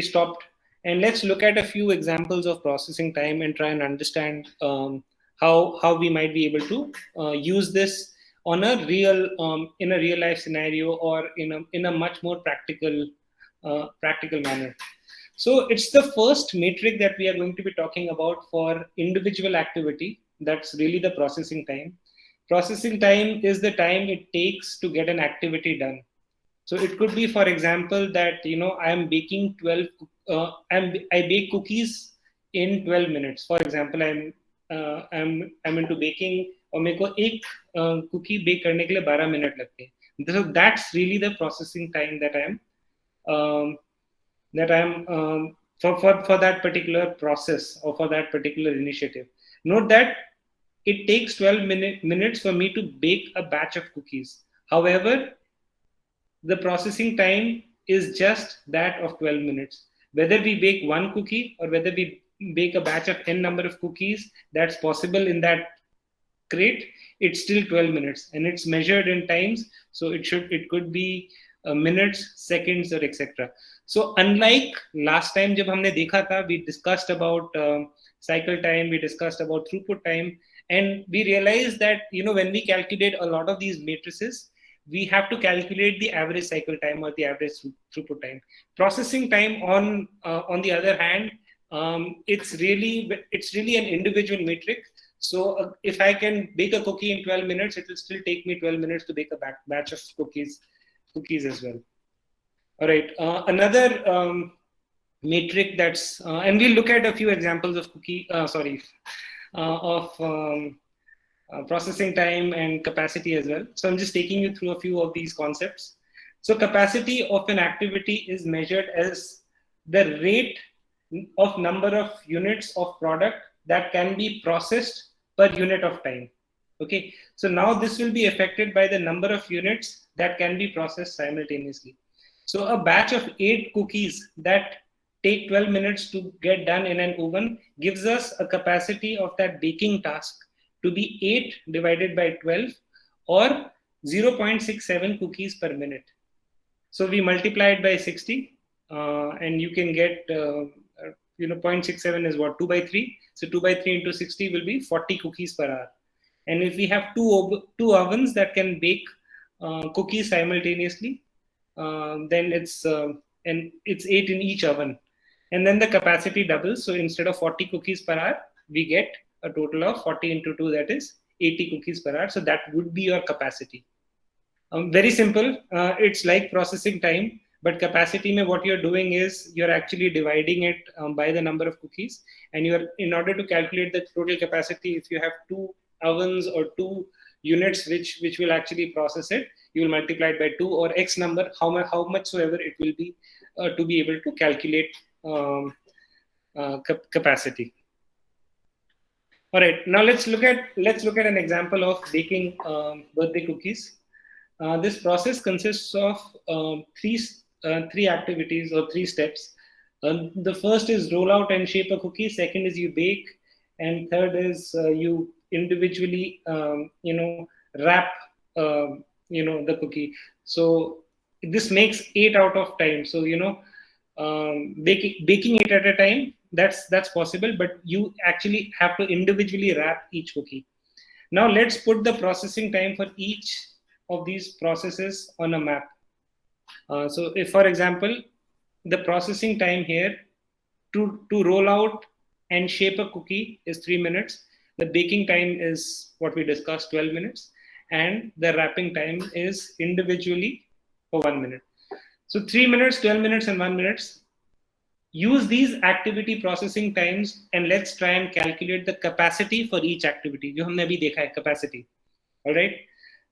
stopped, and let's look at a few examples of processing time and try and understand how we might be able to use this on a real in a real life scenario, or in a much more practical manner. So it's the first metric that we are going to be talking about for individual activity. That's really the processing time. Processing time is the time it takes to get an activity done. So it could be, for example, that I am baking 12. I bake cookies in 12 minutes. For example, I'm into baking, और मेरे को एक cookie bake करने के लिए 12 minute लगते हैं. So that's really the processing time um, that I'm for that particular process or for that particular initiative. Note that it takes 12 minutes for me to bake a batch of cookies. However, the processing time is just that of 12 minutes. Whether we bake one cookie or whether we bake a batch of n number of cookies that's possible in that crate, it's still 12 minutes, and it's measured in times. So it could be minutes, seconds, or etc. So unlike last time जब हमने देखा था, we discussed about cycle time, we discussed about throughput time, and we realized that when we calculate a lot of these matrices, we have to calculate the average cycle time or the average throughput time. Processing time, on the other hand, it's really an individual metric. So if I can bake a cookie in 12 minutes, it will still take me 12 minutes to bake a batch of cookies as well. All right. Another metric and we'll look at a few examples of processing time and capacity as well. So I'm just taking you through a few of these concepts. So capacity of an activity is measured as the rate of number of units of product that can be processed per unit of time. Okay, so now this will be affected by the number of units that can be processed simultaneously. So a batch of 8 cookies that take 12 minutes to get done in an oven gives us a capacity of that baking task to be 8 divided by 12, or 0.67 cookies per minute. So we multiply it by 60, and you can get 0.67 is what, 2 by 3. So 2 by 3 into 60 will be 40 cookies per hour. And if we have two ovens that can bake cookies simultaneously, then it's 8 in each oven, and then the capacity doubles. So instead of 40 cookies per hour, we get a total of 40 into 2, that is 80 cookies per hour. So that would be your capacity. Very simple. It's like processing time, but capacity mein what you're doing is you're actually dividing it by the number of cookies, and in order to calculate the total capacity, if you have 2 ovens or 2 units which will actually process it, you will multiply it by 2 or x number, how much soever it will be, to be able to calculate capacity. All right, now let's look at an example of baking birthday cookies. This process consists of three activities or 3 steps. The first is roll out and shape a cookie. Second is you bake, and third is you individually wrap the cookie. So this makes 8 out of time. So baking it at a time, that's possible, but you actually have to individually wrap each cookie. Now let's put the processing time for each of these processes on a map. So if, for example, the processing time here to roll out and shape a cookie is 3 minutes, the baking time is what we discussed, 12 minutes, and the wrapping time is individually for 1 minute. So 3 minutes, 12 minutes, and 1 minute. Use these activity processing times, and let's try and calculate the capacity for each activity. जो हमने अभी देखा है, capacity. All right.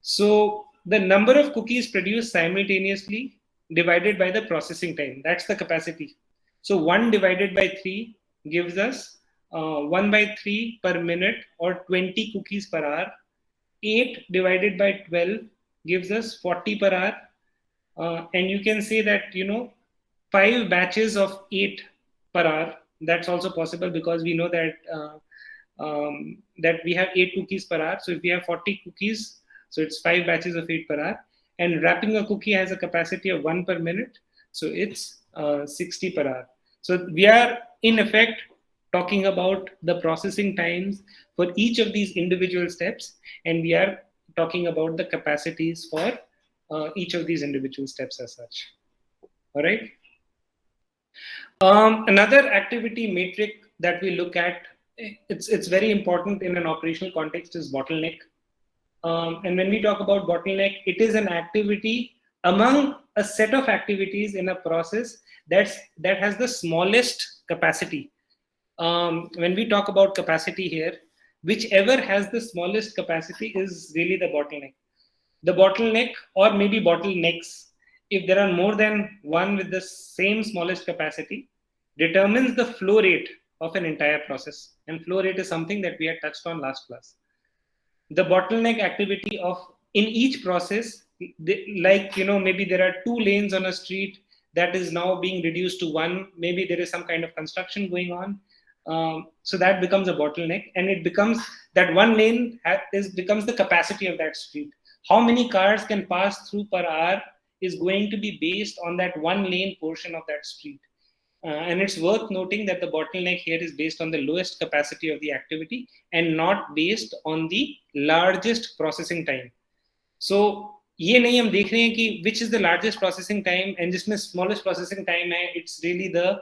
So the number of cookies produced simultaneously divided by the processing time, that's the capacity. So 1 divided by 3 gives us 1 by 3 per minute, or 20 cookies per hour. 8 divided by 12 gives us 40 per hour. And you can say that 5 batches of 8 per hour, that's also possible, because we know that that we have 8 cookies per hour. So if we have 40 cookies, so it's 5 batches of 8 per hour. And wrapping a cookie has a capacity of 1 per minute, so it's 60 per hour. So we are in effect talking about the processing times for each of these individual steps, and we are talking about the capacities for each of these individual steps as such. All right. Another activity metric that we look at, it's very important in an operational context, is bottleneck. And when we talk about bottleneck, it is an activity among a set of activities in a process that has the smallest capacity. When we talk about capacity here, whichever has the smallest capacity is really the bottleneck. The bottleneck, or maybe bottlenecks, if there are more than one with the same smallest capacity, determines the flow rate of an entire process. And flow rate is something that we had touched on last class. The bottleneck activity of in each process, like maybe there are two lanes on a street that is now being reduced to one. Maybe there is some kind of construction going on, so that becomes a bottleneck, and it becomes that one lane becomes the capacity of that street. How many cars can pass through per hour is going to be based on that one lane portion of that street. And it's worth noting that the bottleneck here is based on the lowest capacity of the activity and not based on the largest processing time. So ये नहीं हम देख रहे हैं कि which is the largest processing time and जिसमें smallest processing time है, it's really the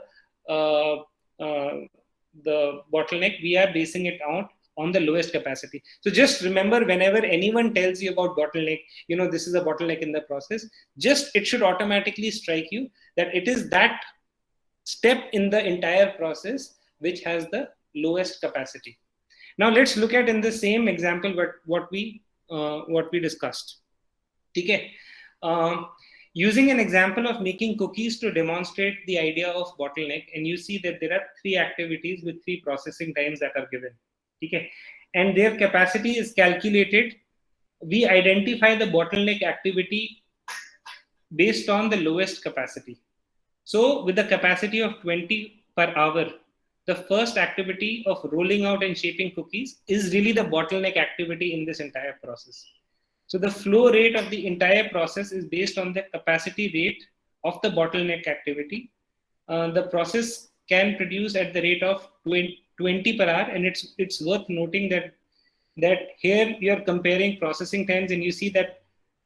bottleneck. We are basing it out on the lowest capacity. So just remember, whenever anyone tells you about bottleneck, this is a bottleneck in the process, just it should automatically strike you that it is that step in the entire process which has the lowest capacity. Now let's look at in the same example what we discussed. Okay. Using an example of making cookies to demonstrate the idea of bottleneck, and you see that there are three activities with three processing times that are given. Okay. And their capacity is calculated. We identify the bottleneck activity based on the lowest capacity. So with the capacity of 20 per hour, the first activity of rolling out and shaping cookies is really the bottleneck activity in this entire process. So the flow rate of the entire process is based on the capacity rate of the bottleneck activity. The process can produce at the rate of 20 per hour, and it's worth noting that here you're comparing processing times, and you see that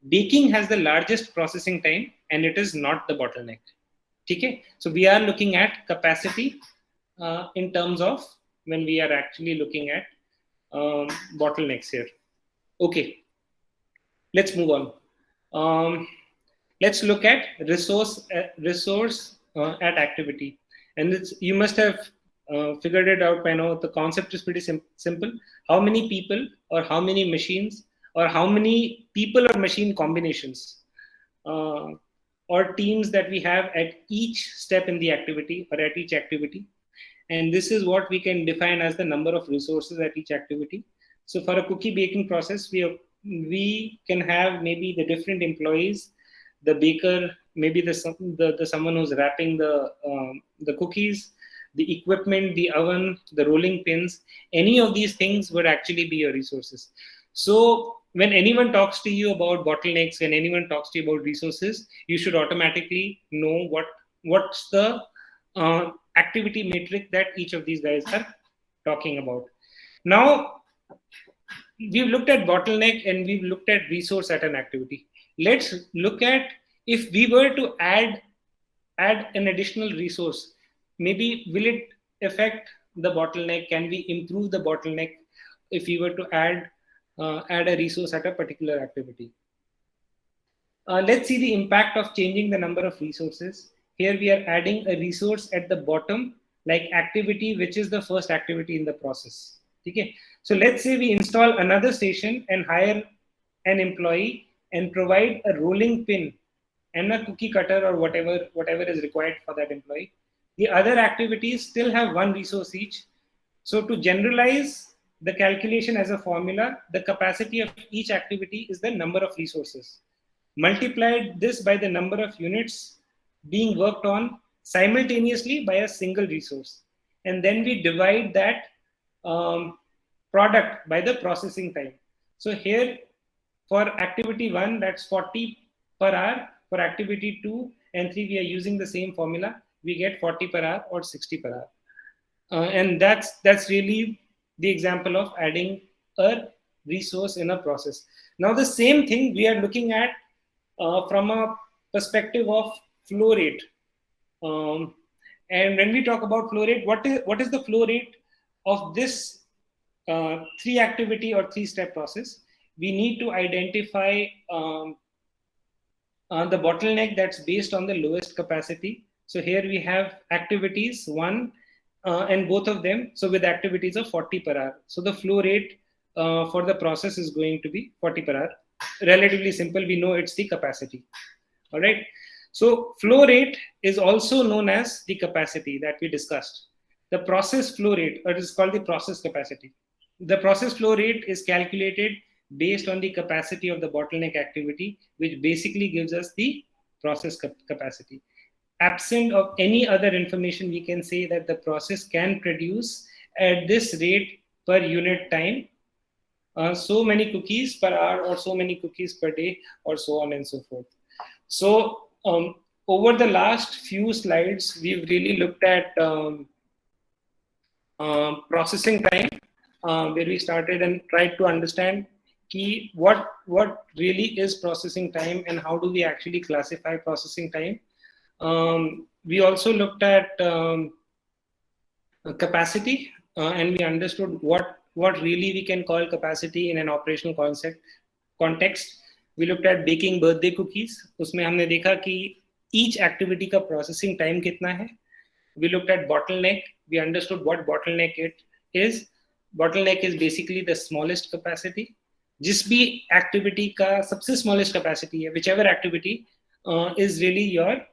baking has the largest processing time, and it is not the bottleneck. Okay, so we are looking at capacity in terms of when we are actually looking at bottlenecks here. Okay, let's move on. Let's look at resource at activity, and you must have figured it out by now. The concept is pretty simple. How many people or how many machines or how many people or machine combinations or teams that we have at each step in the activity or at each activity. And this is what we can define as the number of resources at each activity. So for a cookie baking process, we can have maybe the different employees, the baker, maybe the someone who's wrapping the cookies, the equipment, the oven, the rolling pins. Any of these things would actually be your resources. So when anyone talks to you about bottlenecks, when anyone talks to you about resources, you should automatically know what's the activity metric that each of these guys are talking about. Now, we've looked at bottleneck and we've looked at resource at an activity. Let's look at if we were to add an additional resource, maybe will it affect the bottleneck? Can we improve the bottleneck if we were to add a resource at a particular activity? Let's see the impact of changing the number of resources. Here we are adding a resource at the bottom, like activity, which is the first activity in the process. Okay. So let's say we install another station and hire an employee and provide a rolling pin and a cookie cutter or whatever is required for that employee. The other activities still have one resource each. So to generalize the calculation as a formula, the capacity of each activity is the number of resources. Multiplied this by the number of units being worked on simultaneously by a single resource. And then we divide that product by the processing time. So here for activity 1, that's 40 per hour. For activity 2 and 3, we are using the same formula. we get 40 per hour or 60 per hour. And that's really the example of adding a resource in a process. Now the same thing we are looking at from a perspective of flow rate. And when we talk about flow rate, what is the flow rate of this three activity or three step process? We need to identify the bottleneck that's based on the lowest capacity. So here we have activities one and both of them. So with activities of 40 per hour. So the flow rate for the process is going to be 40 per hour. Relatively simple. We know it's the capacity. All right. So flow rate is also known as the capacity that we discussed. The process flow rate, or it is called the process capacity. The process flow rate is calculated based on the capacity of the bottleneck activity, which basically gives us the process capacity. Absent of any other information, we can say that the process can produce at this rate per unit time so many cookies per hour or so many cookies per day or so on and so forth. So over the last few slides, we've really looked at processing time, where we started and tried to understand what really is processing time and how do we actually classify processing time. We also looked at capacity, and we understood what really we can call capacity in an operational context. We looked at baking birthday cookies. उसमें हमने देखा कि each activity का processing time कितना है. We looked at bottleneck. We understood what bottleneck it is. Bottleneck is basically the smallest capacity. जिस भी activity का सबसे smallest capacity है, whichever activity is really your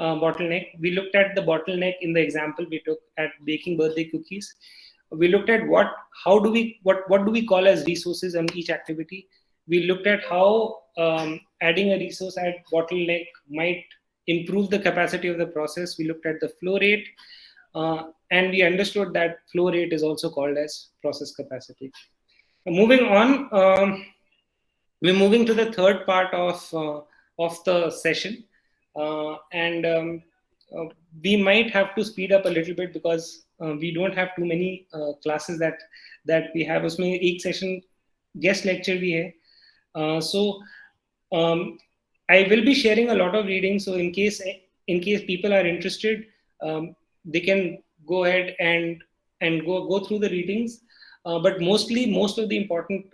bottleneck. We looked at the bottleneck in the example we took at baking birthday cookies. We looked at what do we call as resources on each activity. We looked at how adding a resource at bottleneck might improve the capacity of the process. We looked at the flow rate, and we understood that flow rate is also called as process capacity. Moving on, we're moving to the third part of the session, and we might have to speed up a little bit because we don't have too many classes that we have. उसमें एक session guest lecture भी है. So I will be sharing a lot of readings. So in case people are interested, they can go ahead and go through the readings. But most of the important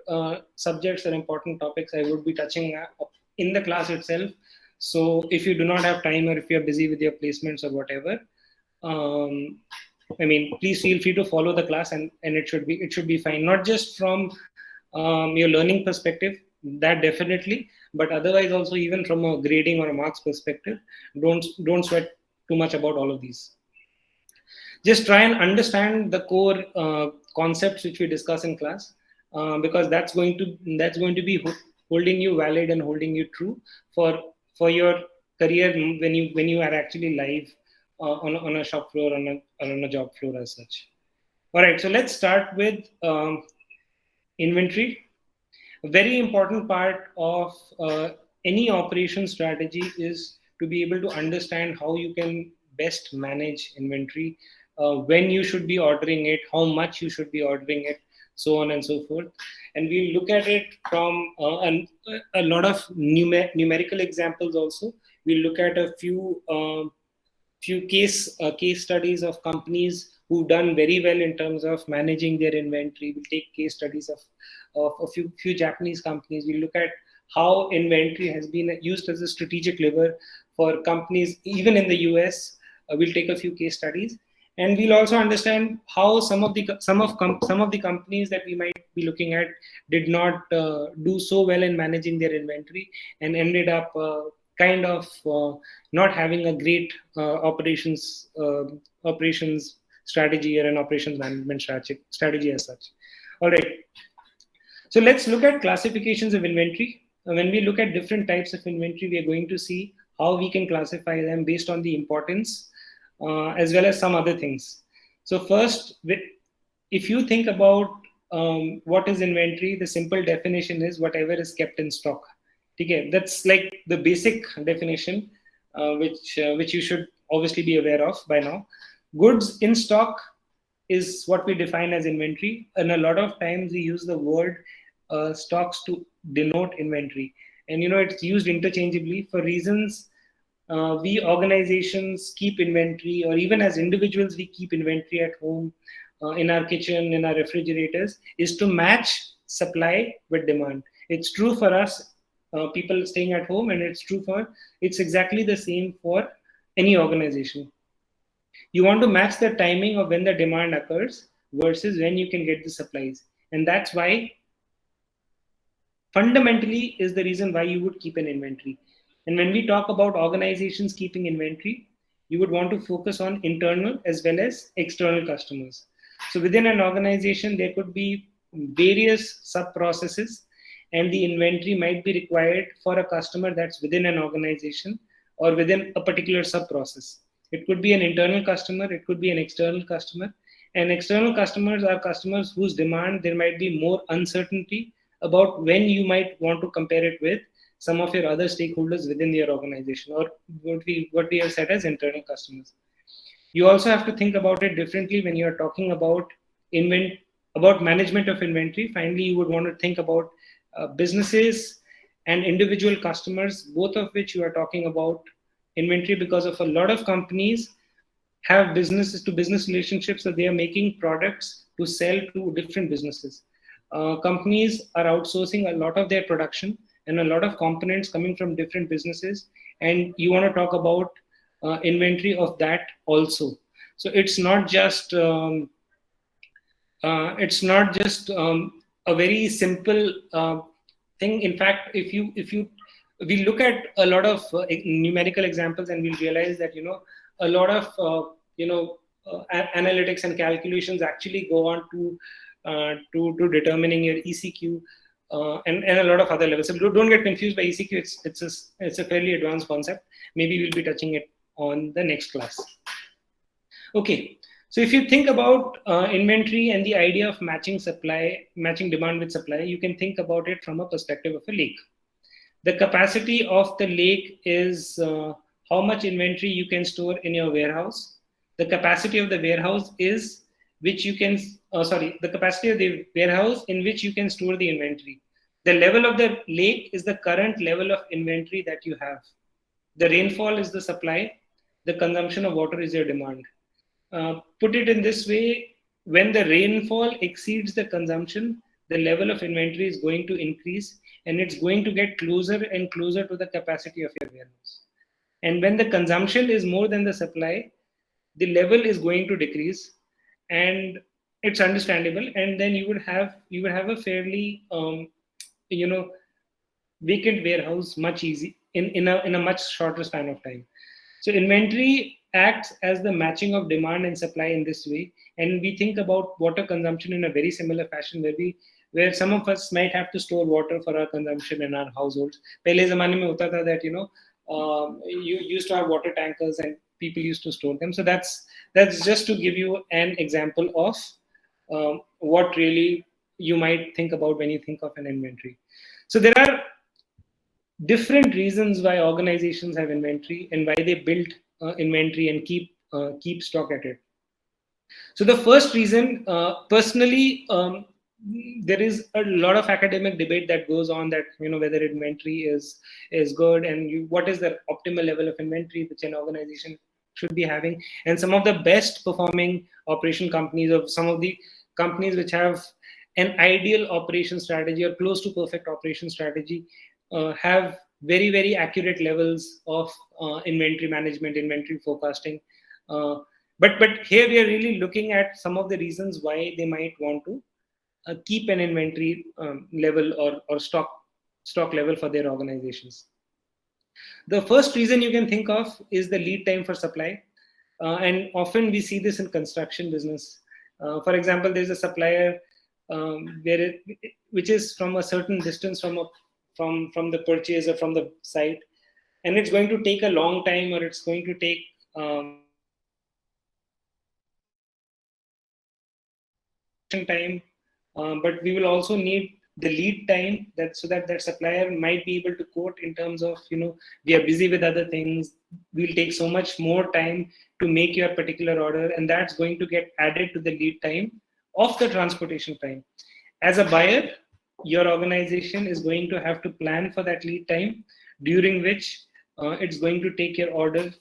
subjects or important topics I would be touching in the class itself. So if you do not have time or if you're busy with your placements or whatever, please feel free to follow the class and it should be fine. Not just from your learning perspective, that definitely, but otherwise also even from a grading or a marks perspective, don't sweat too much about all of these. Just try and understand the core concepts which we discuss in class, because that's going to be holding you valid and holding you true for your career when you are actually live on a shop floor, on a job floor as such. All right, so let's start with inventory. A very important part of any operation strategy is to be able to understand how you can best manage inventory, when you should be ordering it, how much you should be ordering it, so on and so forth. And we'll look at it from a lot of numerical examples also. We'll look at a few case studies of companies who've done very well in terms of managing their inventory. We'll take case studies of a few Japanese companies. We'll look at how inventory has been used as a strategic lever for companies, even in the US. We'll take a few case studies, and we'll also understand how some of the companies that we might be looking at did not do so well in managing their inventory and ended up not having a great operations strategy or an operations management strategy as such. All right. So let's look at classifications of inventory. When we look at different types of inventory, we are going to see how we can classify them based on the importance, as well as some other things. So first, if you think about what is inventory, the simple definition is whatever is kept in stock. Okay, that's like the basic definition, which you should obviously be aware of by now. Goods in stock is what we define as inventory, and a lot of times we use the word stocks to denote inventory, and it's used interchangeably for reasons. We organizations keep inventory, or even as individuals we keep inventory at home, in our kitchen, in our refrigerators, is to match supply with demand. It's true for us, people staying at home, and it's exactly the same for any organization. You want to match the timing of when the demand occurs versus when you can get the supplies. And that's why fundamentally is the reason why you would keep an inventory. And when we talk about organizations keeping inventory, you would want to focus on internal as well as external customers. So within an organization, there could be various sub processes, and the inventory might be required for a customer that's within an organization or within a particular sub process. It could be an internal customer, it could be an external customer. And external customers are customers whose demand there might be more uncertainty about when you might want to compare it with some of your other stakeholders within your organization, or what we have said as internal customers. You also have to think about it differently when you are talking about management of inventory. Finally, you would want to think about businesses and individual customers, both of which you are talking about inventory, because of a lot of companies have businesses to business relationships, that they are making products to sell to different businesses. Companies are outsourcing a lot of their production and a lot of components coming from different businesses, and you want to talk about inventory of that also. So it's not just a very simple thing. In fact, if you we look at a lot of numerical examples, and we'll realize that a lot of analytics and calculations actually go on to determining your ECQ, and a lot of other levels. So don't get confused by ECQ. It's a fairly advanced concept. Maybe we'll be touching it on the next class. Okay, so if you think about inventory and the idea of matching demand with supply, you can think about it from a perspective of a lake. The capacity of the lake is how much inventory you can store in your warehouse. The capacity of the warehouse is the capacity of the warehouse in which you can store the inventory. The level of the lake is the current level of inventory that you have. The rainfall is the supply. The consumption of water is your demand. Put it in this way, when the rainfall exceeds the consumption, the level of inventory is going to increase, and it's going to get closer and closer to the capacity of your warehouse. And when the consumption is more than the supply, the level is going to decrease, and it's understandable. And then you would have a fairly vacant warehouse much easy in a much shorter span of time. So inventory acts as the matching of demand and supply in this way, and we think about water consumption in a very similar fashion, where some of us might have to store water for our consumption in our households. Pehle zamane mein hota tha that you used to have water tankers and people used to store them. So that's just to give you an example of what really you might think about when you think of an inventory. So there are different reasons why organizations have inventory and why they build inventory and keep stock at it. So the first reason, personally, there is a lot of academic debate that goes on that whether inventory is good, and what is the optimal level of inventory which an organization should be having. And some of the best performing operation companies, or some of the companies which have an ideal operation strategy or close to perfect operation strategy, have very, very accurate levels of inventory management, inventory forecasting. But here we are really looking at some of the reasons why they might want to keep an inventory level or stock level for their organizations. The first reason you can think of is the lead time for supply. And often we see this in construction business. For example, there's a supplier which is from a certain distance from the purchase or from the site, and it's going to take a long time, or it's going to take time, but we will also need the lead time, that so that that supplier might be able to quote in terms of, we are busy with other things, we'll take so much more time to make your particular order, and that's going to get added to the lead time of the transportation time. As a buyer, your organization is going to have to plan for that lead time, during which it's going to take your order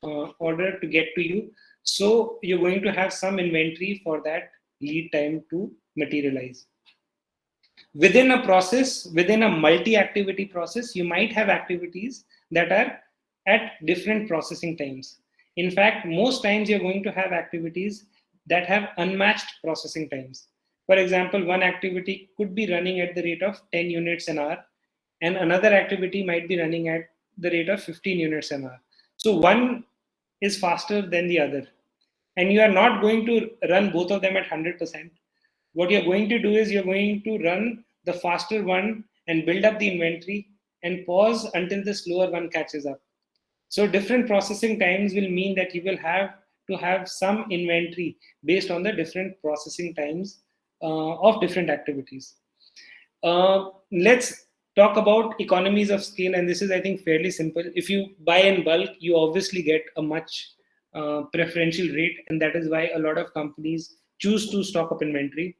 to get to you. So you're going to have some inventory for that lead time to materialize. Within a process, within a multi-activity process, you might have activities that are at different processing times. In fact, most times you're going to have activities that have unmatched processing times. For example, one activity could be running at the rate of 10 units an hour, and another activity might be running at the rate of 15 units an hour. So one is faster than the other, and you are not going to run both of them at 100%. What you're going to do is you're going to run the faster one and build up the inventory and pause until the slower one catches up. So different processing times will mean that you will have to have some inventory based on the different processing times of different activities. Let's talk about economies of scale, and this is, I think, fairly simple. If you buy in bulk, you obviously get a much preferential rate, and that is why a lot of companies choose to stock up inventory.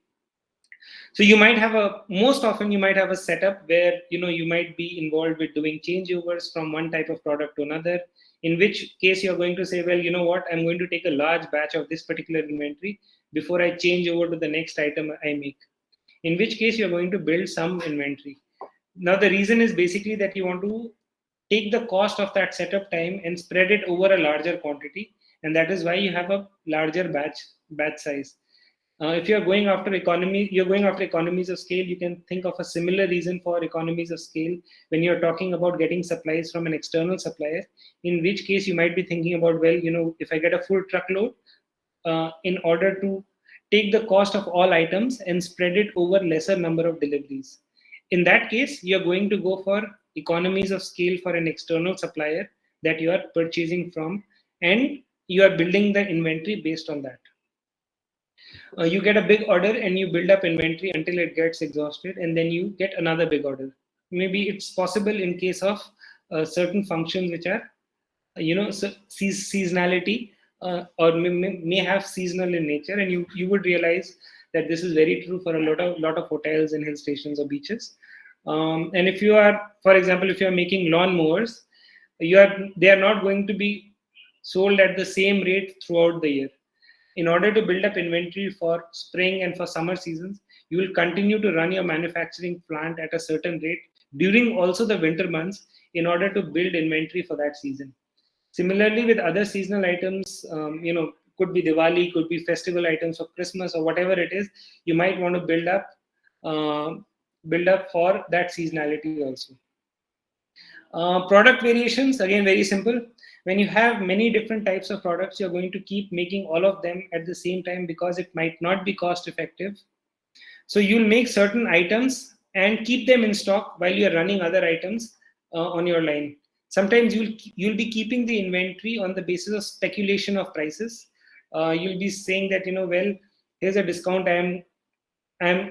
So you might have most often you might have a setup where you might be involved with doing changeovers from one type of product to another, in which case you're going to say, well, you know what, I'm going to take a large batch of this particular inventory before I change over to the next item I make, in which case you're going to build some inventory. Now the reason is basically that you want to take the cost of that setup time and spread it over a larger quantity, and that is why you have a larger batch size. If you're going after economies of scale, you can think of a similar reason for economies of scale when you're talking about getting supplies from an external supplier, in which case you might be thinking about, well, if I get a full truckload, in order to take the cost of all items and spread it over lesser number of deliveries. In that case, you're going to go for economies of scale for an external supplier that you are purchasing from, and you are building the inventory based on that. You get a big order and you build up inventory until it gets exhausted, and then you get another big order. Maybe it's possible in case of certain functions which are seasonality, or may have seasonal in nature, and you would realize that this is very true for a lot of hotels and hill stations or beaches. And if you are, for example, if you are making lawn mowers, they are not going to be sold at the same rate throughout the year. In order to build up inventory for spring and for summer seasons, you will continue to run your manufacturing plant at a certain rate during also the winter months in order to build inventory for that season. Similarly, with other seasonal items, could be Diwali, could be festival items for Christmas or whatever it is, you might want to build up for that seasonality also. Product variations, again, very simple. When you have many different types of products, you're going to keep making all of them at the same time because it might not be cost effective. So you'll make certain items and keep them in stock while you're running other items on your line. Sometimes you'll be keeping the inventory on the basis of speculation of prices. You'll be saying that, well, here's a discount I'm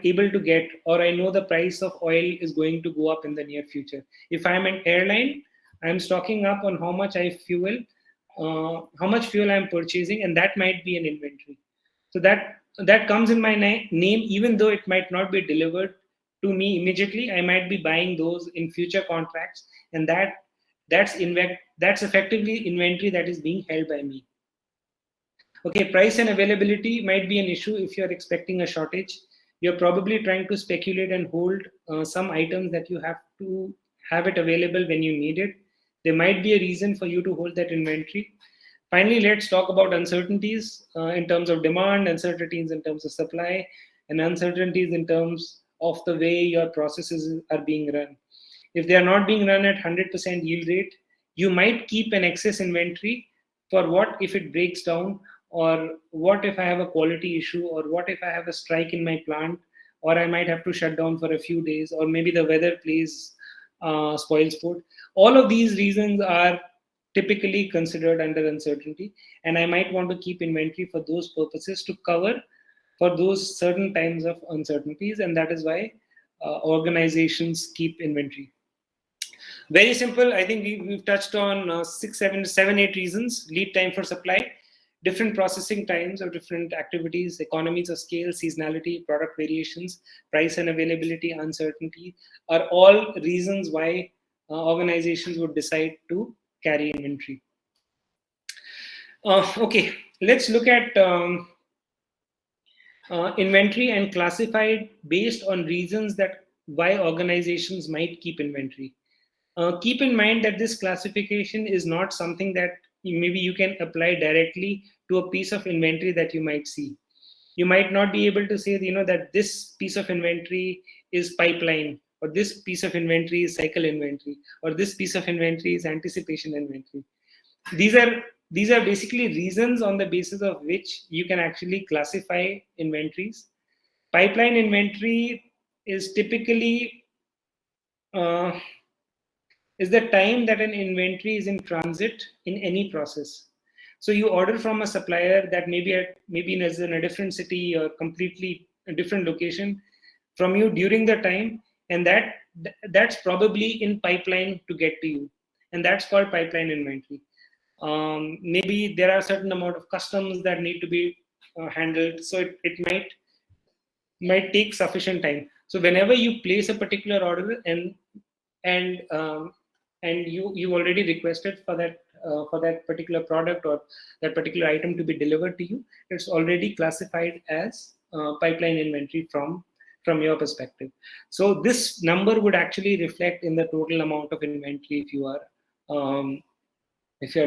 able to get, or I know the price of oil is going to go up in the near future. If I'm an airline, I'm stocking up on how much how much fuel I'm purchasing, and that might be an inventory. So that comes in my name, even though it might not be delivered to me immediately. I might be buying those in future contracts, and that's effectively inventory that is being held by me. Okay, price and availability might be an issue if you're expecting a shortage. You're probably trying to speculate and hold some items that you have to have it available when you need it. There might be a reason for you to hold that inventory. Finally, let's talk about uncertainties in terms of demand, uncertainties in terms of supply, and uncertainties in terms of the way your processes are being run. If they are not being run at 100% yield rate, you might keep an excess inventory for what if it breaks down, or what if I have a quality issue, or what if I have a strike in my plant, or I might have to shut down for a few days, or maybe the weather plays spoil sport. All of these reasons are typically considered under uncertainty, and I might want to keep inventory for those purposes to cover for those certain times of uncertainties, and that is why organizations keep inventory? Very simple. I think we've touched on 8 reasons: lead time for supply, different processing times of different activities, economies of scale, seasonality, product variations, price and availability, uncertainty are all reasons why organizations would decide to carry inventory. Okay, let's look at inventory and classify it based on reasons that why organizations might keep inventory. Keep in mind that this classification is not something that maybe you can apply directly to a piece of inventory that you might see. You might not be able to say, that this piece of inventory is pipeline, or this piece of inventory is cycle inventory, or this piece of inventory is anticipation inventory. These are basically reasons on the basis of which you can actually classify inventories. Pipeline inventory is typically is the time that an inventory is in transit in any process. So you order from a supplier that maybe is in a different city or completely a different location from you during the time, and that's probably in pipeline to get to you, and that's called pipeline inventory. Maybe there are certain amount of customs that need to be handled, so it might take sufficient time. So whenever you place a particular order and you already requested for that particular product or that particular item to be delivered to you, it's already classified as pipeline inventory from your perspective. So this number would actually reflect in the total amount of inventory if you are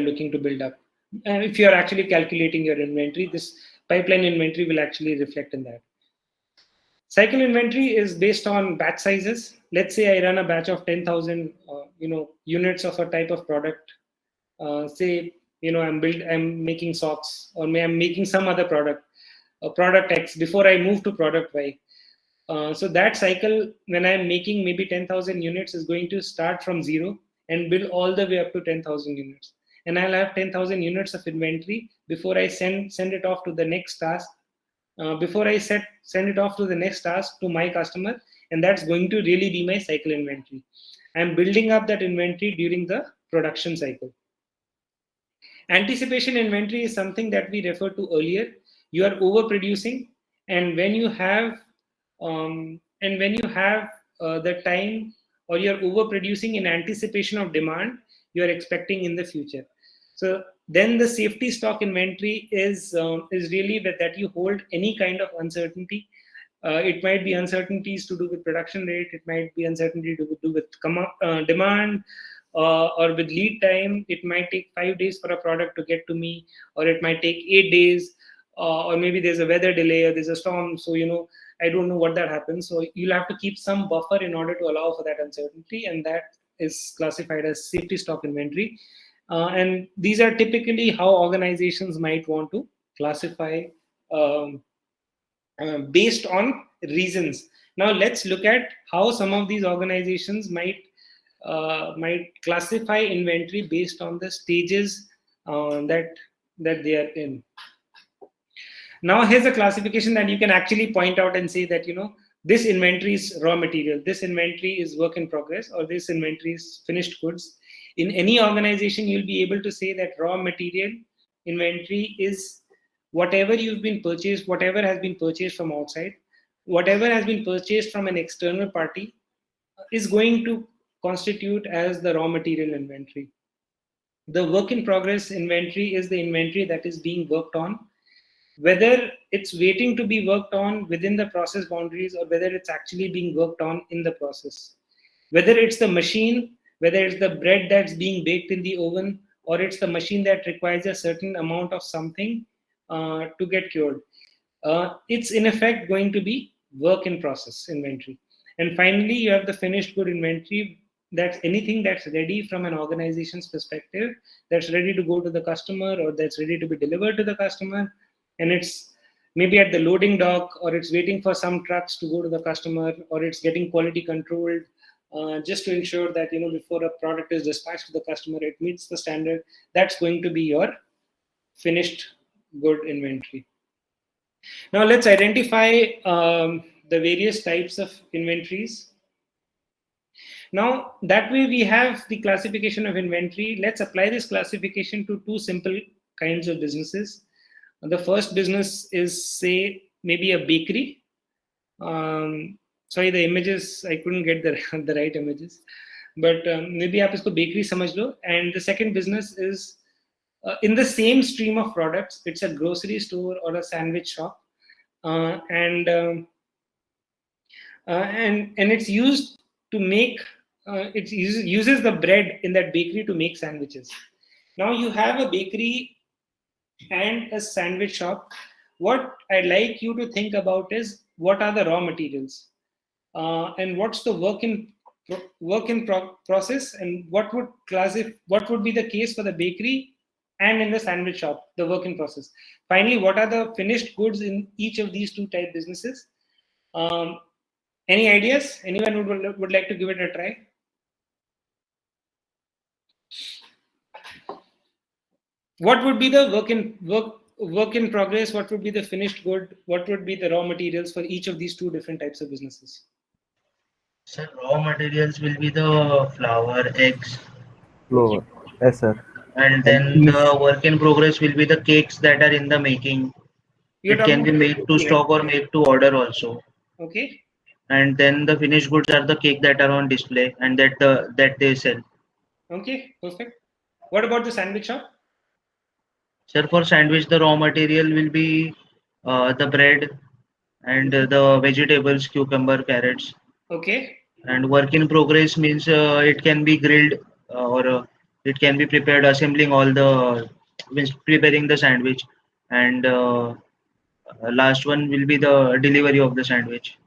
looking to build up. And if you are actually calculating your inventory, this pipeline inventory will actually reflect in that. Cycle inventory is based on batch sizes. Let's say I run a batch of 10,000 units of a type of product. Say I'm making socks, or I'm making some other product, product X, before I move to product Y. So that cycle, when I'm making maybe 10,000 units, is going to start from 0 and build all the way up to 10,000 units. And I'll have 10,000 units of inventory before I send it off to the next task. Before I send it off to the next task to my customer, and that's going to really be my cycle inventory. I'm building up that inventory during the production cycle. Anticipation inventory is something that we referred to earlier. You are overproducing, and when you have the time, or you're overproducing in anticipation of demand you're expecting in the future. So then the safety stock inventory is really that you hold any kind of uncertainty. It might be uncertainties to do with production rate. It might be uncertainty to do with demand, or with lead time. It might take 5 days for a product to get to me, or it might take 8 days, or maybe there's a weather delay or there's a storm. So I don't know what that happens. So you'll have to keep some buffer in order to allow for that uncertainty, and that is classified as safety stock inventory. And these are typically how organizations might want to classify based on reasons. Now let's look at how some of these organizations might classify inventory based on the stages that they are in. Now here's a classification that you can actually point out and say that this inventory is raw material, this inventory is work in progress, or this inventory is finished goods. In any organization, you'll be able to say that raw material inventory is whatever has been purchased from outside, whatever has been purchased from an external party is going to constitute as the raw material inventory. The work in progress inventory is the inventory that is being worked on, whether it's waiting to be worked on within the process boundaries or whether it's actually being worked on in the process. Whether it's the machine, whether it's the bread that's being baked in the oven, or it's the machine that requires a certain amount of something to get cured. It's in effect going to be work in process inventory. And finally, you have the finished good inventory. That's anything that's ready from an organization's perspective, that's ready to go to the customer or that's ready to be delivered to the customer. And it's maybe at the loading dock, or it's waiting for some trucks to go to the customer, or it's getting quality controlled just to ensure that before a product is dispatched to the customer, it meets the standard. That's going to be your finished good inventory. Now let's identify the various types of inventories. Now, that way we have the classification of inventory. Let's apply this classification to two simple kinds of businesses. The first business is, say, maybe a bakery. Sorry, the images, I couldn't get the right images. But maybe आप इसको bakery समझ लो. And the second business is in the same stream of products. It's a grocery store or a sandwich shop. And it's used to make it uses the bread in that bakery to make sandwiches. Now you have a bakery and a sandwich shop. What I'd like you to think about is what are the raw materials, and what's the work in process, and what would be the case for the bakery and in the sandwich shop, the work in process. Finally, what are the finished goods in each of these two type businesses? Any ideas? Anyone would like to give it a try? What would be the work in progress? What would be the finished good? What would be the raw materials for each of these two different types of businesses? Sir, raw materials will be the flour, eggs, Floor. Yes, sir. and And then cheese. the work in progress will be the cakes that are in the making. You're It can talking be about made to bakery, right? stock or made to order also. Okay. And then the finished goods are the cake that are on display and that they sell. Okay. Perfect. What about the sandwich shop? Sir, for sandwich, the raw material will be the bread and the vegetables, cucumber, carrots. Okay. And work in progress means it can be grilled or it can be prepared, assembling all the means preparing the sandwich. And last one will be the delivery of the sandwich.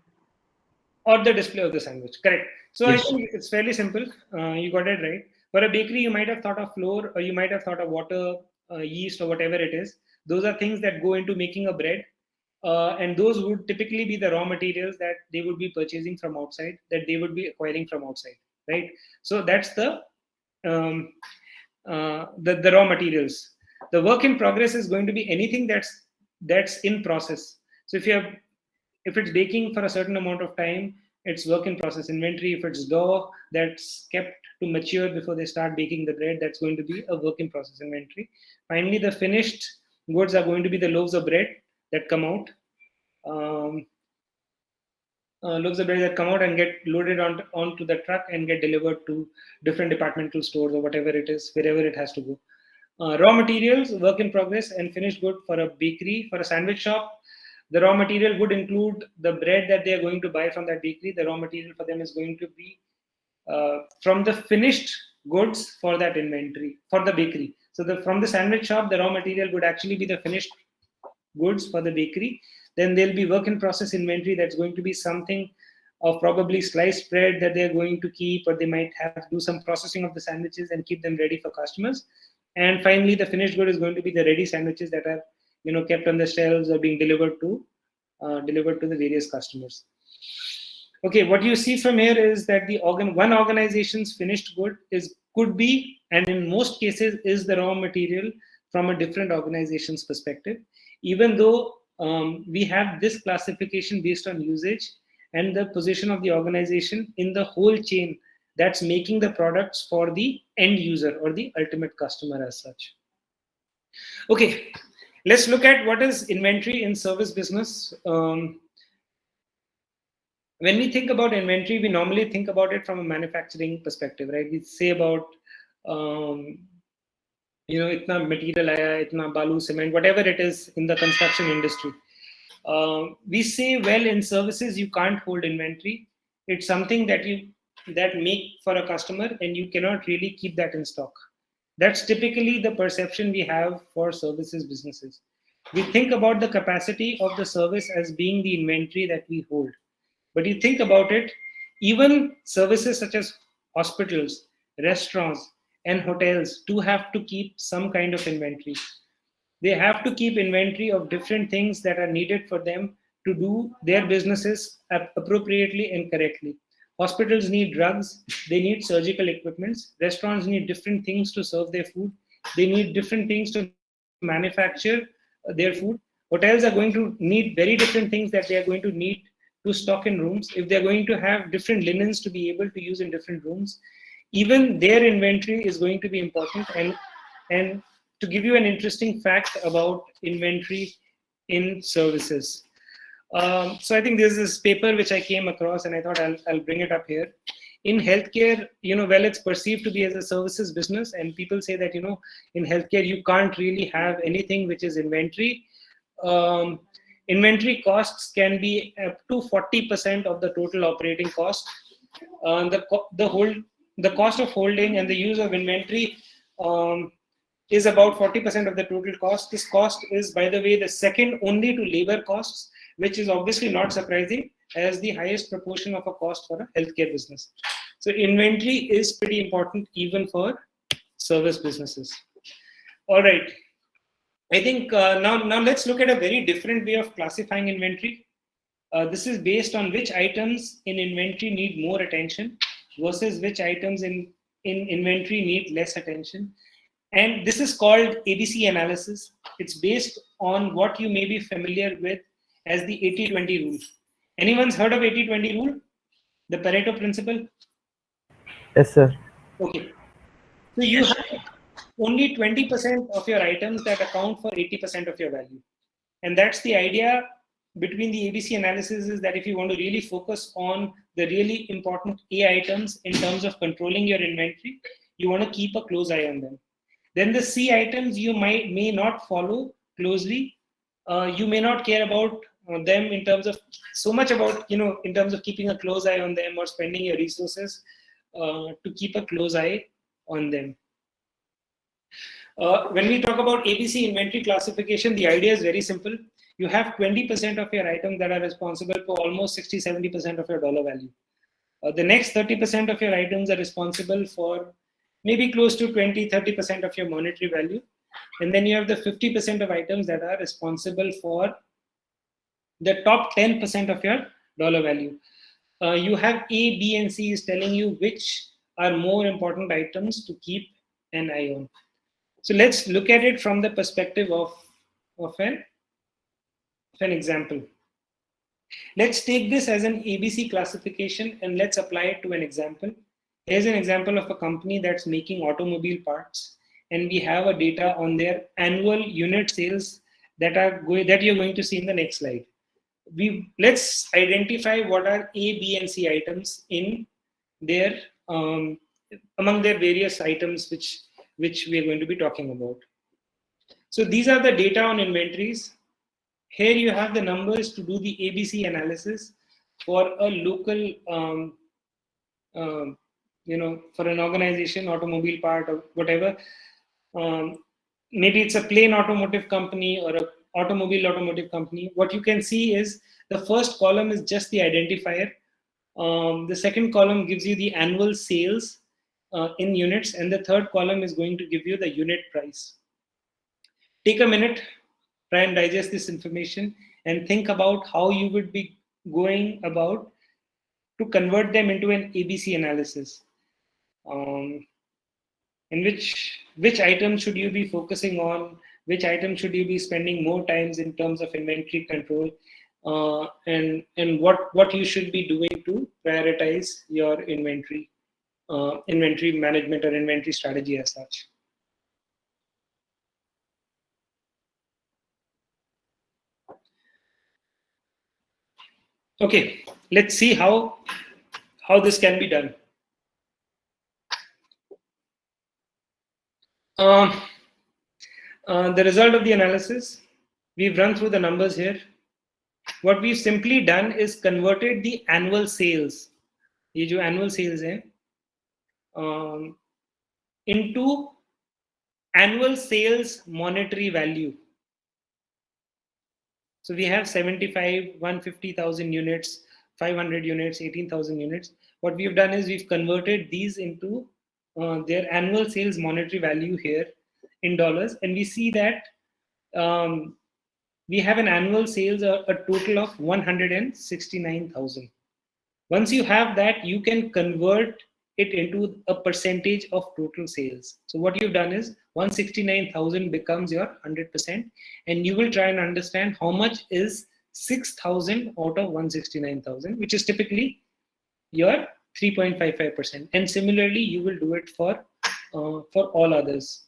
Or the display of the sandwich. Correct. So I Yes. think it's fairly simple. You got it right. For a bakery, you might have thought of flour, or you might have thought of water, yeast, or whatever it is. Those are things that go into making a bread. And those would typically be the raw materials that they would be purchasing from outside, that they would be acquiring from outside, right? So that's um, the raw materials. The work in progress is going to be anything that's in process. So if it's baking for a certain amount of time, it's work in process inventory. If it's dough that's kept to mature before they start baking the bread, that's going to be a work in process inventory. Finally, the finished goods are going to be the loaves of bread that come out. Um, Loaves of bread that come out and get loaded onto the truck and get delivered to different departmental stores or whatever it is, wherever it has to go. Raw materials, work in progress, and finished good for a bakery, for a sandwich shop. The raw material would include the bread that they are going to buy from that bakery. The raw material for them is going to be from the finished goods for that inventory for the bakery. So from the sandwich shop, the raw material would actually be the finished goods for the bakery. Then there'll be work in process inventory that's going to be something of probably sliced bread that they're going to keep, or they might have to do some processing of the sandwiches and keep them ready for customers. And finally, the finished good is going to be the ready sandwiches that are kept on the shelves or being delivered to the various customers. Okay, what you see from here is that one organization's finished good could be, and in most cases is, the raw material from a different organization's perspective, even though we have this classification based on usage and the position of the organization in the whole chain that's making the products for the end user or the ultimate customer as such. Okay, let's look at what is inventory in service business. When we think about inventory, we normally think about it from a manufacturing perspective, right? We say about itna material aaya, itna balu, cement, whatever it is in the construction industry. We say, well, in services you can't hold inventory. It's something that make for a customer, and you cannot really keep that in stock. That's typically the perception we have for services businesses. We think about the capacity of the service as being the inventory that we hold. But you think about it, even services such as hospitals, restaurants, and hotels do have to keep some kind of inventory. They have to keep inventory of different things that are needed for them to do their businesses appropriately and correctly. Hospitals need drugs, they need surgical equipments, restaurants need different things to serve their food, they need different things to manufacture their food. Hotels are going to need very different things that they are going to need to stock in rooms, if they're going to have different linens to be able to use in different rooms, even their inventory is going to be important. And to give you an interesting fact about inventory in services. So I think there's this paper which I came across, and I thought I'll bring it up here. In healthcare, well, it's perceived to be as a services business, and people say that, in healthcare, you can't really have anything which is inventory. Inventory costs can be up to 40% of the total operating cost. The cost of holding and the use of inventory is about 40% of the total cost. This cost is, by the way, the second only to labor costs, which is obviously not surprising, as the highest proportion of a cost for a healthcare business. So inventory is pretty important even for service businesses. All right. I think now let's look at a very different way of classifying inventory. This is based on which items in inventory need more attention versus which items in inventory need less attention. And this is called ABC analysis. It's based on what you may be familiar with as the 80-20 rule. Anyone's heard of 80-20 rule? The Pareto principle? Yes, sir. Okay. So you have only 20% of your items that account for 80% of your value. And that's the idea between the ABC analysis, is that if you want to really focus on the really important A items in terms of controlling your inventory, you want to keep a close eye on them. Then the C items you may not follow closely. You may not care about them in terms of so much about, in terms of keeping a close eye on them or spending your resources to keep a close eye on them. When we talk about ABC inventory classification, the idea is very simple. You have 20% of your items that are responsible for almost 60-70% of your dollar value. The next 30% of your items are responsible for maybe close to 20-30% of your monetary value. And then you have the 50% of items that are responsible for the top 10% of your dollar value. You have A, B, and C is telling you which are more important items to keep an eye on. So let's look at it from the perspective of an example. Let's take this as an ABC classification and let's apply it to an example. Here's an example of a company that's making automobile parts, and we have a data on their annual unit sales that you're going to see in the next slide. Let's identify what are A, B, and C items in their among their various items which we are going to be talking about. So these are the data on inventories. Here you have the numbers to do the ABC analysis for a local, for an organization, automobile part or whatever. Maybe it's a plain automotive company or a automotive company. What you can see is the first column is just the identifier. The second column gives you the annual sales in units, and the third column is going to give you the unit price. Take a minute, try and digest this information and think about how you would be going about to convert them into an ABC analysis. And which items should you be focusing on? Which items should you be spending more times in terms of inventory control? And what you should be doing to prioritize your inventory management or inventory strategy as such. Okay, let's see how this can be done. The result of the analysis, we've run through the numbers here. What we've simply done is converted the annual sales, ये जो annual sales है, into annual sales monetary value. So we have 75, 150,000 units, 500 units, 18,000 units. What we've done is we've converted these into their annual sales monetary value here in dollars, and we see that we have an annual sales a total of 169,000. Once you have that, you can convert it into a percentage of total sales. So what you've done is 169,000 becomes your 100%, and you will try and understand how much is 6,000 out of 169,000, which is typically your 3.55%. And similarly, you will do it for all others.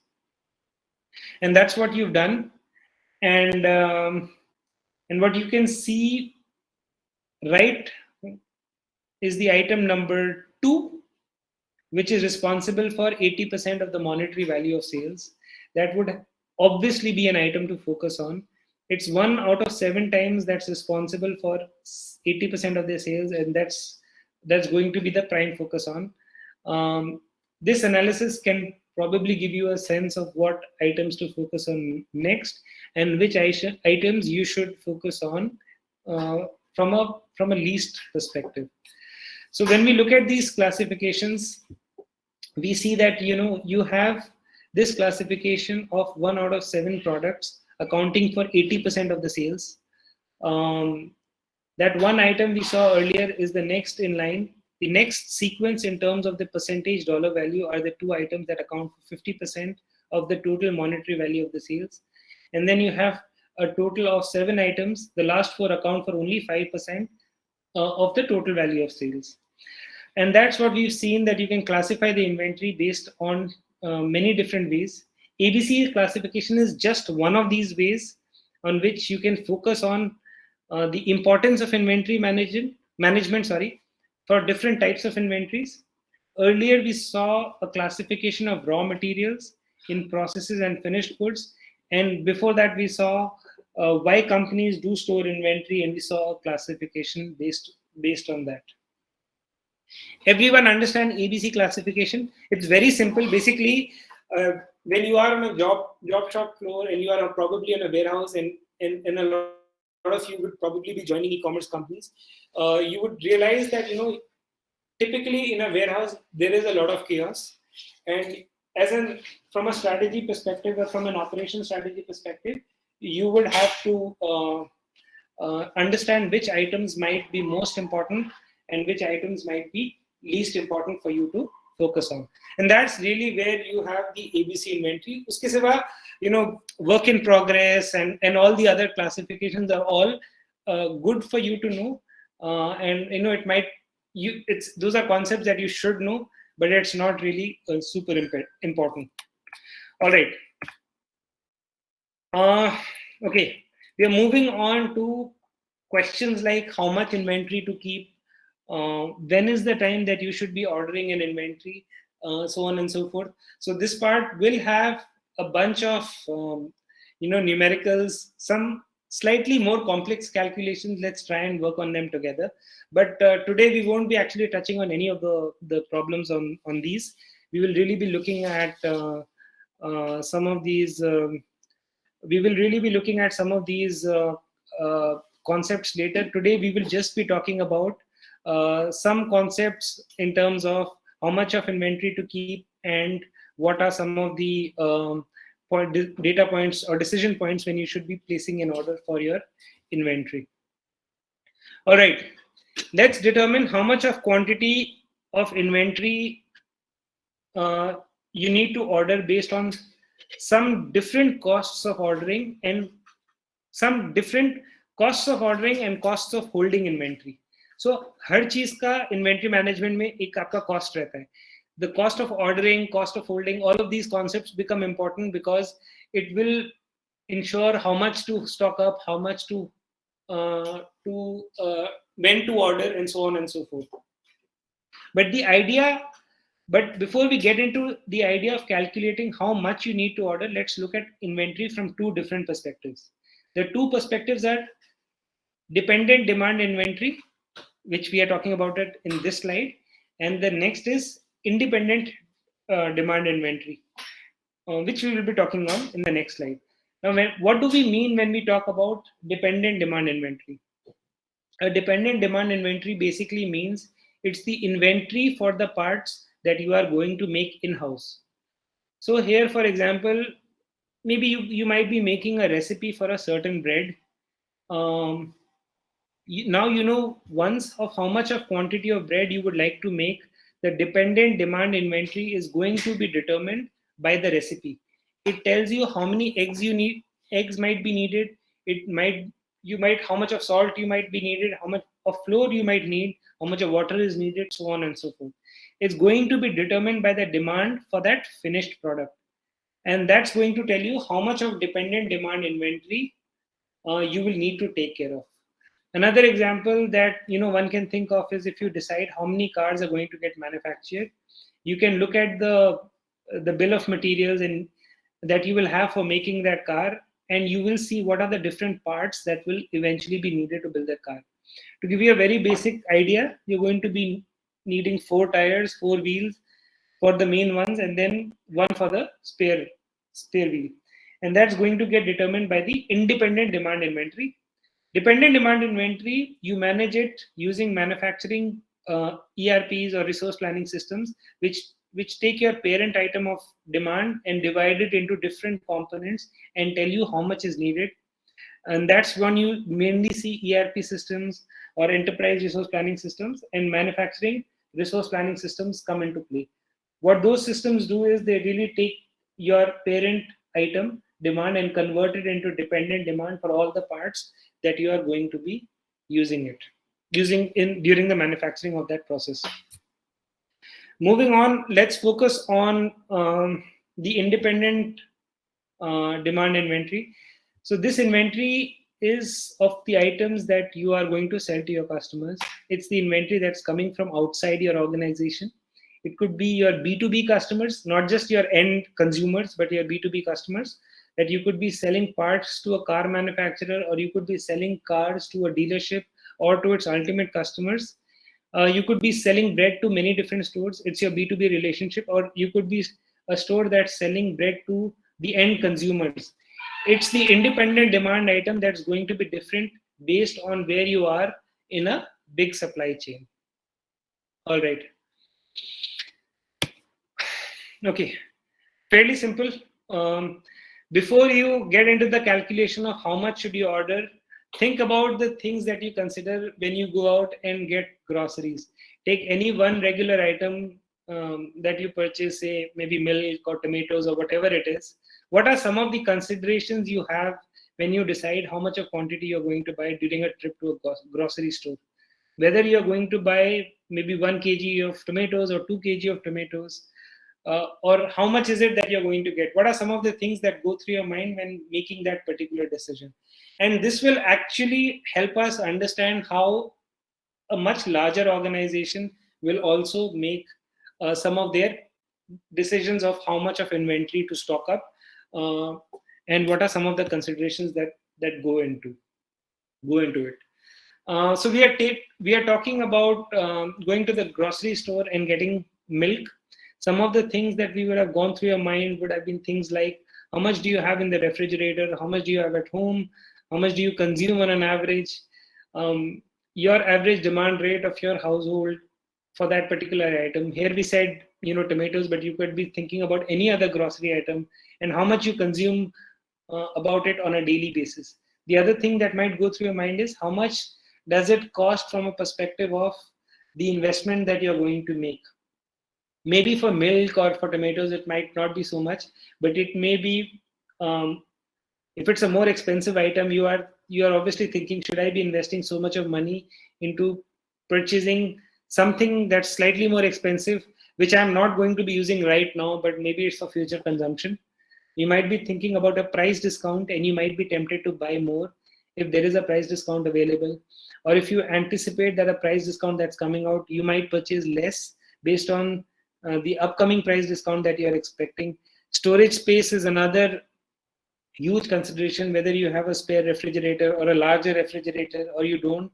And that's what you've done. And what you can see right is the item number 2, which is responsible for 80% of the monetary value of sales. That would obviously be an item to focus on. It's 1 out of 7 times that's responsible for 80% of their sales, and that's going to be the prime focus on. This analysis can probably give you a sense of what items to focus on next and which items you should focus on from a least perspective. So when we look at these classifications, we see that you have this classification of 1 out of 7 products accounting for 80% of the sales. That one item we saw earlier is the next in line. The next sequence in terms of the percentage dollar value are the 2 items that account for 50% of the total monetary value of the sales. And then you have a total of 7 items. The last 4 account for only 5% of the total value of sales. And that's what we've seen, that you can classify the inventory based on many different ways. ABC classification is just one of these ways on which you can focus on the importance of inventory management, for different types of inventories. Earlier, we saw a classification of raw materials in processes and finished goods. And before that, we saw why companies do store inventory, and we saw a classification based on that. Everyone understand ABC classification? It's very simple. Basically, when you are on a job shop floor and you are probably in a warehouse, and a lot of you would probably be joining e-commerce companies, you would realize that typically in a warehouse there is a lot of chaos, and from a strategy perspective or from an operation strategy perspective, you would have to understand which items might be most important and which items might be least important for you to focus on. And that's really where you have the ABC inventory. Uske siva, work in progress and all the other classifications are all good for you to know. And it might, those are concepts that you should know, but it's not really super important. All right. Okay, we are moving on to questions like how much inventory to keep, when is the time that you should be ordering an inventory, so on and so forth. So this part will have a bunch of numericals, some slightly more complex calculations. Let's try and work on them together. But today we won't be actually touching on any of the problems on these. We will really be looking at some of these. We will really be looking at some of these concepts later. Today we will just be talking about some concepts in terms of how much of inventory to keep and what are some of the data points or decision points when you should be placing an order for your inventory. All right, let's determine how much of quantity of inventory you need to order based on some different costs of ordering and some different costs of ordering and costs of holding inventory. So हर चीज का inventory management में एक आपका cost रहता है. The cost of ordering, cost of holding, all of these concepts become important because it will ensure how much to stock up, how much to when to order, and so on and so forth. But before we get into the idea of calculating how much you need to order, let's look at inventory from 2 different perspectives. The 2 perspectives are dependent demand inventory, which we are talking about it in this slide, and the next is independent demand inventory, which we will be talking on in the next slide. Now, what do we mean when we talk about dependent demand inventory? A dependent demand inventory basically means it's the inventory for the parts that you are going to make in-house. So here, for example, maybe you might be making a recipe for a certain bread. Now you know once of how much of quantity of bread you would like to make. The dependent demand inventory is going to be determined by the recipe. It tells you how many eggs you need. Eggs might be needed. It might how much of salt you might be needed, how much of flour you might need, how much of water is needed, so on and so forth. It's going to be determined by the demand for that finished product, and that's going to tell you how much of dependent demand inventory you will need to take care of. Another example that one can think of is, if you decide how many cars are going to get manufactured, you can look at the bill of materials and that you will have for making that car, and you will see what are the different parts that will eventually be needed to build that car. To give you a very basic idea, you're going to be needing 4 tires, 4 wheels for the main ones, and then one for the spare wheel. And that's going to get determined by the independent demand inventory. Dependent demand inventory, you manage it using manufacturing ERPs or resource planning systems, which take your parent item of demand and divide it into different components and tell you how much is needed. And that's when you mainly see ERP systems or enterprise resource planning systems and manufacturing resource planning systems come into play. What those systems do is they really take your parent item demand and convert it into dependent demand for all the parts that you are going to be using during the manufacturing of that process. Moving on, let's focus on the independent demand inventory. So this inventory is of the items that you are going to sell to your customers. It's the inventory that's coming from outside your organization. It could be your B2B customers, not just your end consumers, but your B2B customers, that you could be selling parts to a car manufacturer, or you could be selling cars to a dealership or to its ultimate customers. You could be selling bread to many different stores. It's your B2B relationship. Or you could be a store that's selling bread to the end consumers. It's the independent demand item that's going to be different based on where you are in a big supply chain. All right. Okay, fairly simple. Before you get into the calculation of how much should you order, think about the things that you consider when you go out and get groceries. Take any one regular item that you purchase, say maybe milk or tomatoes or whatever it is. What are some of the considerations you have when you decide how much of quantity you're going to buy during a trip to a grocery store? Whether you're going to buy maybe 1 kg of tomatoes or 2 kg of tomatoes, or how much is it that you're going to get? What are some of the things that go through your mind when making that particular decision? And this will actually help us understand how a much larger organization will also make some of their decisions of how much of inventory to stock up, and what are some of the considerations that go into it. So we are talking about going to the grocery store and getting milk. Some of the things that we would have gone through your mind would have been things like, how much do you have in the refrigerator? How much do you have at home? How much do you consume on an average? Your average demand rate of your household for that particular item. Here we said, tomatoes, but you could be thinking about any other grocery item and how much you consume about it on a daily basis. The other thing that might go through your mind is, how much does it cost from a perspective of the investment that you're going to make? Maybe for milk or for tomatoes, it might not be so much, but it may be, if it's a more expensive item, you are obviously thinking, should I be investing so much of money into purchasing something that's slightly more expensive, which I'm not going to be using right now, but maybe it's for future consumption? You might be thinking about a price discount, and you might be tempted to buy more if there is a price discount available. Or if you anticipate that a price discount that's coming out, you might purchase less based on the upcoming price discount that you're expecting. Storage space is another huge consideration, whether you have a spare refrigerator or a larger refrigerator or you don't,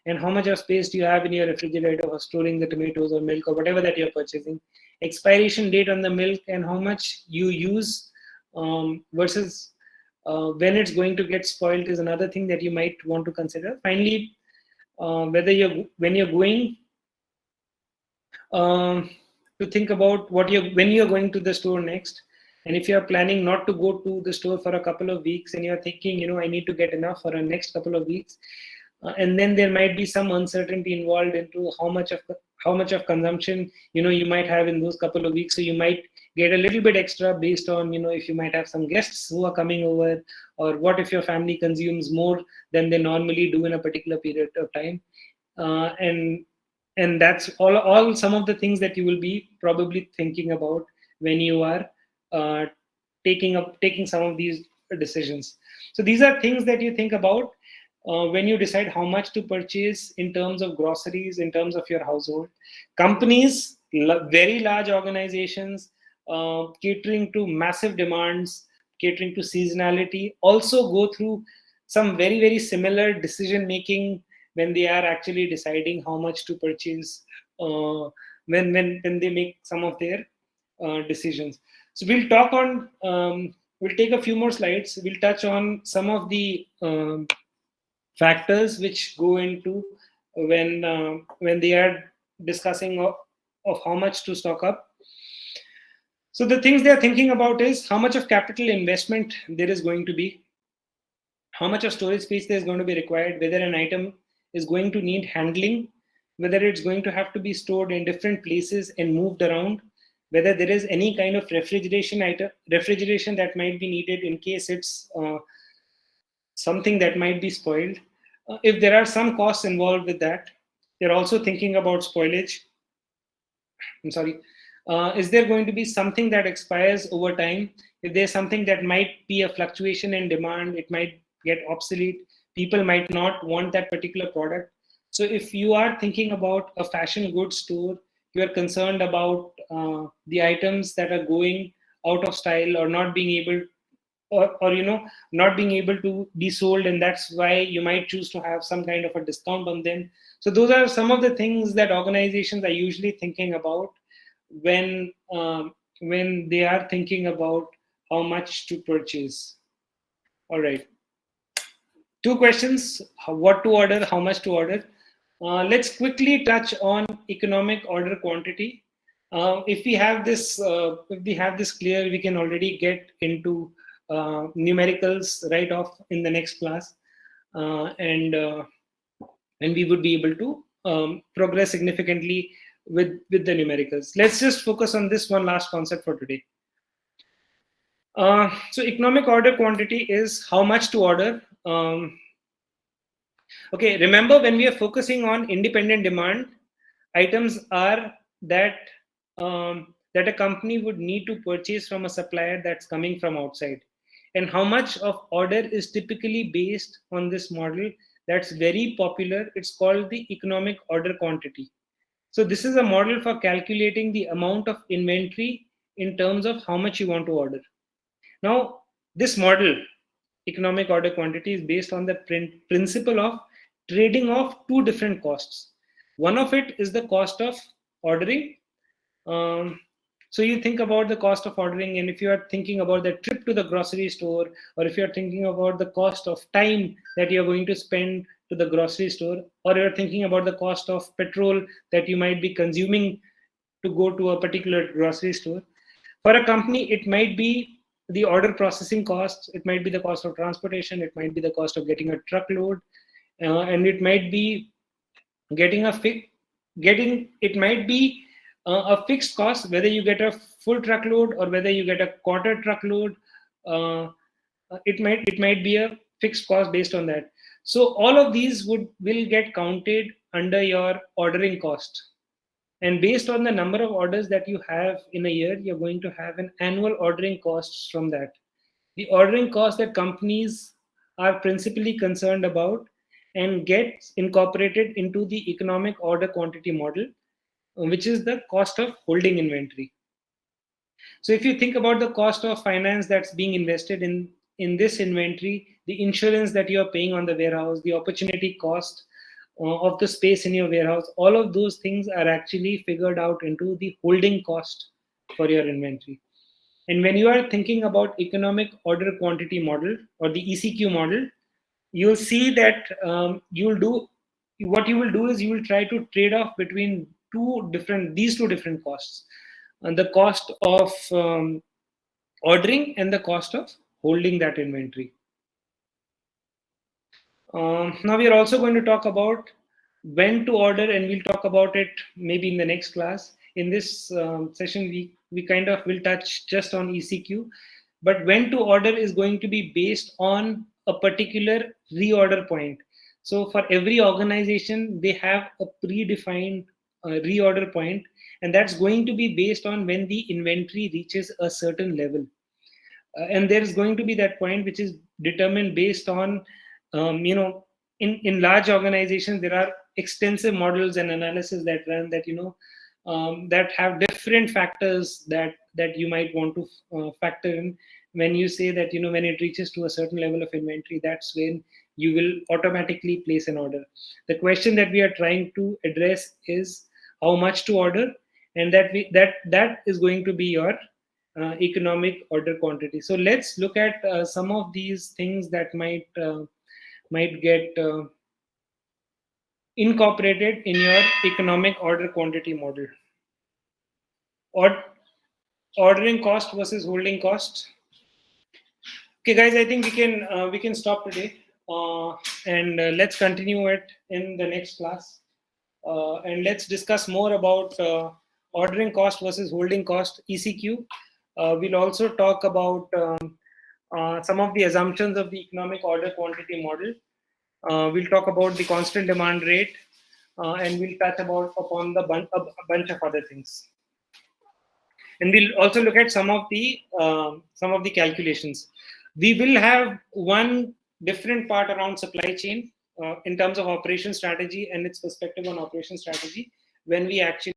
and how much of space do you have in your refrigerator for storing the tomatoes or milk or whatever that you're purchasing. Expiration date on the milk and how much you use versus when it's going to get spoiled is another thing that you might want to consider. Finally, when you're going to think about when you're going to the store next, and if you're planning not to go to the store for a couple of weeks and you're thinking, I need to get enough for the next couple of weeks, and then there might be some uncertainty involved into how much of consumption you might have in those couple of weeks. So you might get a little bit extra based on, if you might have some guests who are coming over, or what if your family consumes more than they normally do in a particular period of time. And that's all some of the things that you will be probably thinking about when you are uh, taking some of these decisions. So these are things that you think about when you decide how much to purchase in terms of groceries, in terms of your household. Companies, very large organizations, catering to massive demands, catering to seasonality, also go through some very, very similar decision making when they are actually deciding how much to purchase, when they make some of their decisions. So we'll take a few more slides. We'll touch on some of the factors which go into when they are discussing of how much to stock up. So the things they are thinking about is how much of capital investment there is going to be, how much of storage space there is going to be required, whether an item is going to need handling, whether it's going to have to be stored in different places and moved around, whether there is any kind of refrigeration that might be needed in case it's something that might be spoiled. If there are some costs involved with that, they're also thinking about spoilage. I'm sorry. Is there going to be something that expires over time? If there's something that might be a fluctuation in demand, it might get obsolete. People might not want that particular product. So if you are thinking about a fashion goods store, you are concerned about the items that are going out of style or not being able, or not being able to be sold, and that's why you might choose to have some kind of a discount on them. So those are some of the things that organizations are usually thinking about when they are thinking about how much to purchase. All right, two questions: what to order, how much to order. Let's quickly touch on economic order quantity. If we have this clear, we can already get into numericals right off in the next class, and we would be able to progress significantly with the numericals. Let's just focus on this one last concept for today. So economic order quantity is how much to order. Okay, remember when we are focusing on independent demand, items are that a company would need to purchase from a supplier that's coming from outside. And how much of order is typically based on this model that's very popular. It's called the economic order quantity. So this is a model for calculating the amount of inventory in terms of how much you want to order. Now, this model, economic order quantity, is based on the principle of trading off two different costs. One of it is the cost of ordering. So you think about the cost of ordering, and if you are thinking about the trip to the grocery store, or if you're thinking about the cost of time that you're going to spend to the grocery store, or you're thinking about the cost of petrol that you might be consuming to go to a particular grocery store. For a company, it might be the order processing costs, it might be the cost of transportation, it might be the cost of getting a truckload, and it might be getting it might be a fixed cost, whether you get a full truckload or whether you get a quarter truckload. It might be a fixed cost based on that. So all of these will get counted under your ordering cost. And based on the number of orders that you have in a year, you're going to have an annual ordering costs from that. The ordering cost that companies are principally concerned about and gets incorporated into the economic order quantity model, which is the cost of holding inventory. So if you think about the cost of finance that's being invested in this inventory, the insurance that you're paying on the warehouse, the opportunity cost of the space in your warehouse, all of those things are actually figured out into the holding cost for your inventory. And when you are thinking about economic order quantity model or the ECQ model, you'll see that what you will do is you will try to trade off between these two different costs, and the cost of ordering and the cost of holding that inventory. Now we are also going to talk about when to order, and we'll talk about it maybe in the next class. In this session, we we kind of will touch just on ECQ. But when to order is going to be based on a particular reorder point. So for every organization, they have a predefined reorder point, and that's going to be based on when the inventory reaches a certain level. And there is going to be that point which is determined based on, in large organizations, there are extensive models and analysis that run that, that have different factors that you might want to factor in when you say that, when it reaches to a certain level of inventory, that's when you will automatically place an order. The question that we are trying to address is how much to order, and that is going to be your economic order quantity. So let's look at some of these things that might get incorporated in your economic order quantity model. Ordering cost versus holding cost. Okay, guys, I think we can stop today, and let's continue it in the next class, and let's discuss more about ordering cost versus holding cost, ECQ. We'll also talk about some of the assumptions of the economic order quantity model. We'll talk about the constant demand rate, and we'll touch upon a bunch of other things. And we'll also look at some of the calculations. We will have one different part around supply chain in terms of operation strategy and its perspective on operation strategy when we actually